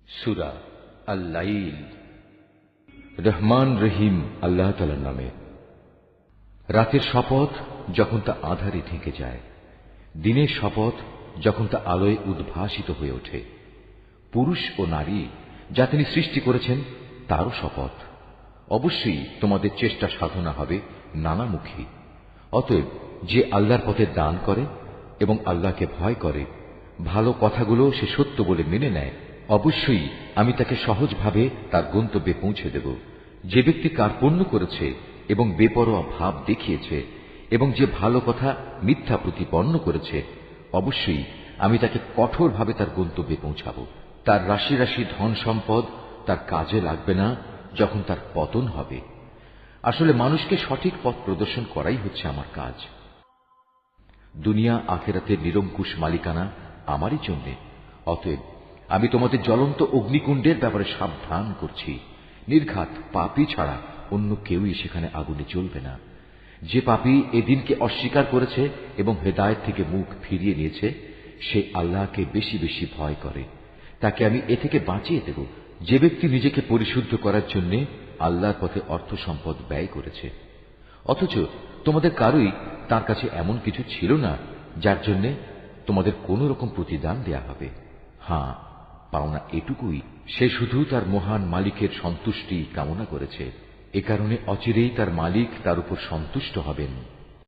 সূরা আল-লাইল। রহমান রহিম আল্লাহ তাআলার নামে। রাতের শপথ যখন তা আঁধারে ঢেকে যায়, দিনের শপথ যখন তা আলোয় উদ্ভাসিত হয়ে ওঠে, পুরুষ ও নারী যা তিনি সৃষ্টি করেছেন তারও শপথ। অবশ্যই তোমাদের চেষ্টা সাধনা হবে নানামুখী। অতএব যে আল্লাহর পথে দান করে এবং আল্লাহকে ভয় করে, ভালো কথাগুলো সে সত্য বলে মেনে নেয়, অবশ্যই আমি তাকে সহজভাবে তার গন্তব্যে পৌঁছে দেব। যে ব্যক্তি কার্পণ্য করেছে এবং বেপরোয়া ভাব দেখিয়েছে এবং যে ভালো কথা মিথ্যা প্রতিপন্ন করেছে, অবশ্যই আমি তাকে কঠোরভাবে তার গন্তব্যে পৌঁছাব। তার রাশি রাশি ধন সম্পদ তার কাজে লাগবে না যখন তার পতন হবে। আসলে মানুষকে সঠিক পথ প্রদর্শন করাই হচ্ছে আমার কাজ। দুনিয়া আখিরাতের নিরঙ্কুশ মালিকানা আমারই জন্যে। অতএব আমি তোমাদের জ্বলন্ত অগ্নিকুণ্ডের ব্যাপারে সাবধান করছি। নির্ঘাত পাপী ছাড়া অন্য কেউই সেখানে আগুনে জ্বলবে না। যে পাপী এদিনকে অস্বীকার করেছে এবং হেদায়েত থেকে মুখ ফিরিয়ে নিয়েছে, সে আল্লাহকে বেশি বেশি ভয় করে, তাকে আমি এ থেকে বাঁচিয়ে দেব। যে ব্যক্তি নিজেকে পরিশুদ্ধ করার জন্য আল্লাহর পথে অর্থ সম্পদ ব্যয় করেছে, অথচ তোমাদের কারোই তার কাছে এমন কিছু ছিল না যার জন্য তোমাদের কোন রকম প্রতিদান দেয়া হবে। হ্যাঁ, পাওনা এটুকুই, সে শুধু তার মহান মালিকের সন্তুষ্টি কামনা করেছে। এ কারণে অচিরেই তার মালিক তার উপর সন্তুষ্ট হবেন।